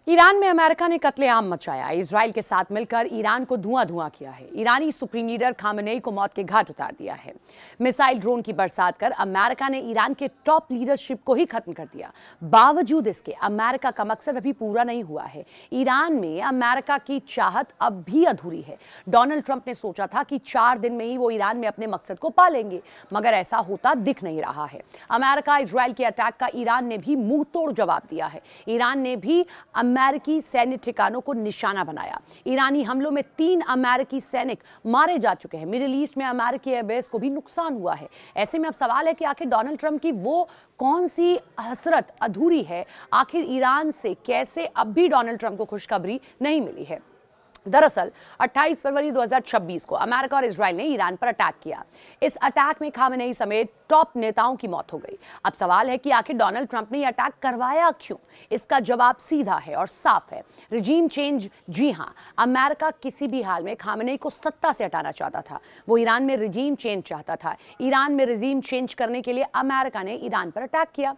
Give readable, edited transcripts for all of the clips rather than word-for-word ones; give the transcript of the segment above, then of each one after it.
Iran में America ने कत्लेआम मचाया। इजराइल के साथ मिलकर ईरान को धुआं धुआं किया है। ईरानी सुप्रीम लीडर खामेनेई को मौत के घाट उतार दिया है। मिसाइल ड्रोन की बरसात कर अमेरिका ने ईरान के टॉप लीडरशिप को ही खत्म कर दिया। बावजूद इसके अमेरिका का मकसद अभी पूरा नहीं हुआ है। ईरान में अमेरिका की चाहत अब भी अधूरी है। डोनाल्ड ट्रंप ने सोचा था कि 4 दिन में ही वो ईरान में अपने मकसद को पा लेंगे, मगर ऐसा होता दिख नहीं रहा है। अमेरिका इजराइल के अटैक का ईरान ने भी मुंह तोड़ जवाब दिया है। ईरान ने भी अमेरिकी सैन्य ठिकानों को निशाना बनाया। ईरानी हमलों में 3 अमेरिकी सैनिक मारे जा चुके हैं। मिडिल ईस्ट में अमेरिकी एयरबेस को भी नुकसान हुआ है। ऐसे में अब सवाल है कि आखिर डोनाल्ड ट्रंप की वो कौन सी हसरत अधूरी है? आखिर ईरान से कैसे अब भी डोनाल्ड ट्रंप को खुशखबरी नहीं मिली है? दरअसल 28 फरवरी 2026 को अमेरिका और इजराइल ने ईरान पर अटैक किया। इस अटैक में खामेनेई समेत टॉप नेताओं की मौत हो गई। अब सवाल है कि आखिर डोनाल्ड ट्रंप ने यह अटैक करवाया क्यों? इसका जवाब सीधा है और साफ है, रिजीम चेंज। जी हां, अमेरिका किसी भी हाल में खामेनेई को सत्ता से हटाना चाहता था। वो ईरान में रिजीम चेंज चाहता था। ईरान में रिजीम चेंज करने के लिए अमेरिका ने ईरान पर अटैक किया।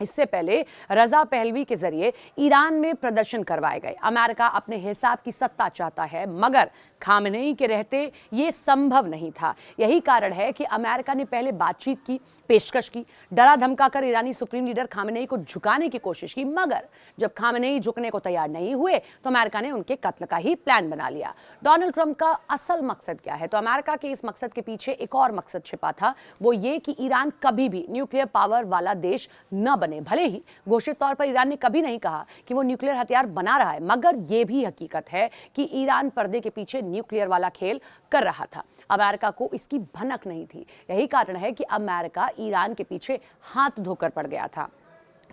इससे पहले रजा पहलवी के जरिए ईरान में प्रदर्शन करवाए गए। अमेरिका अपने हिसाब की सत्ता चाहता है, मगर खामेनेई के रहते ये संभव नहीं था। यही कारण है कि अमेरिका ने पहले बातचीत की, पेशकश की, डरा धमकाकर ईरानी सुप्रीम लीडर खामेनेई को झुकाने की कोशिश की, मगर जब खामेनेई झुकने को तैयार नहीं हुए तो अमेरिका ने उनके कत्ल का ही प्लान बना लिया। डोनाल्ड ट्रंप का असल मकसद क्या है? तो अमेरिका के इस मकसद के पीछे एक और मकसद छिपा था, वो ये कि ईरान कभी भी न्यूक्लियर पावर वाला देश न बने। भले ही घोषित तौर पर ईरान ने कभी नहीं कहा कि वो न्यूक्लियर हथियार बना रहा है, मगर यह भी हकीकत है कि ईरान पर्दे के पीछे न्यूक्लियर वाला खेल कर रहा था। अमेरिका को इसकी भनक नहीं थी। यही कारण है कि अमेरिका ईरान के पीछे हाथ धोकर पड़ गया था,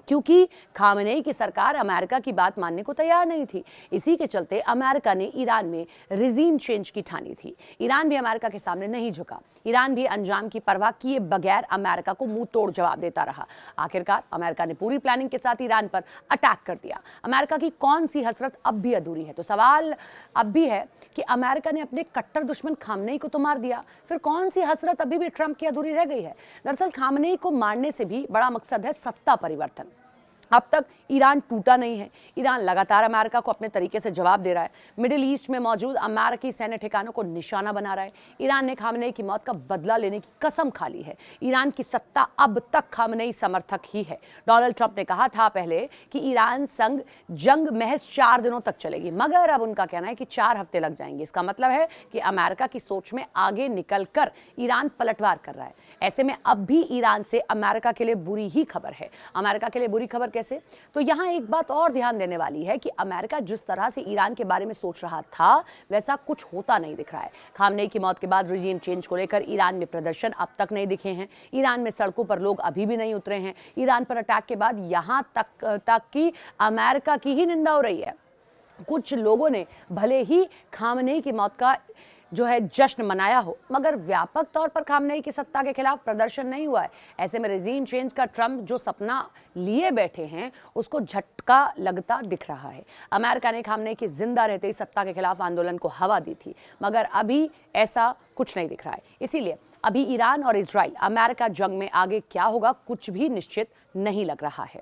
क्योंकि खामेनेई की सरकार अमेरिका की बात मानने को तैयार नहीं थी। इसी के चलते अमेरिका ने ईरान में रिजीम चेंज की ठानी थी। ईरान भी अमेरिका के सामने नहीं झुका। ईरान भी अंजाम की परवाह किए बगैर अमेरिका को मुंह तोड़ जवाब देता रहा। आखिरकार अमेरिका ने पूरी प्लानिंग के साथ ईरान पर अटैक कर दिया। अमेरिका की कौन सी हसरत अब भी अधूरी है? तो सवाल अब भी है कि अमेरिका ने अपने कट्टर दुश्मन खामेनेई को तो मार दिया, फिर कौन सी हसरत अभी भी ट्रंप की अधूरी रह गई है? दरअसल खामेनेई को मारने से भी बड़ा मकसद है सत्ता परिवर्तन। अब तक ईरान टूटा नहीं है। ईरान लगातार अमेरिका को अपने तरीके से जवाब दे रहा है। मिडिल ईस्ट में मौजूद अमेरिकी सैन्य ठिकानों को निशाना बना रहा है। ईरान ने खामेनेई की मौत का बदला लेने की कसम खा ली है। ईरान की सत्ता अब तक खामेनेई समर्थक ही है। डोनाल्ड ट्रंप ने कहा था पहले कि ईरान संग जंग महज 4 दिनों तक चलेगी, मगर अब उनका कहना है कि 4 हफ्ते लग जाएंगे। इसका मतलब है कि अमेरिका की सोच में आगे निकलकर ईरान पलटवार कर रहा है। ऐसे में अब भी ईरान से अमेरिका के लिए बुरी ही खबर है। अमेरिका के लिए बुरी खबर कैसे? तो यहां एक बात और ध्यान देने वाली है कि अमेरिका जिस तरह से ईरान के बारे में सोच रहा था, वैसा कुछ होता नहीं दिख रहा है। खामेनेई की मौत के बाद रिजीम चेंज को लेकर ईरान में प्रदर्शन अब तक नहीं दिखे हैं। ईरान में सड़कों पर लोग अभी भी नहीं उतरे हैं। ईरान पर अटैक के बाद यहां तक कि अमेरिका की ही निंदा हो रही है। कुछ लोगों ने भले ही खामेनेई की मौत का जो है जश्न मनाया हो, मगर व्यापक तौर पर खामेनेई की सत्ता के खिलाफ प्रदर्शन नहीं हुआ है। ऐसे में रिजीम चेंज का ट्रंप जो सपना लिए बैठे हैं, उसको झटका लगता दिख रहा है। अमेरिका ने खामेनेई की जिंदा रहते ही सत्ता के खिलाफ आंदोलन को हवा दी थी, मगर अभी ऐसा कुछ नहीं दिख रहा है। इसीलिए अभी ईरान और इजराइल अमेरिका जंग में आगे क्या होगा, कुछ भी निश्चित नहीं लग रहा है।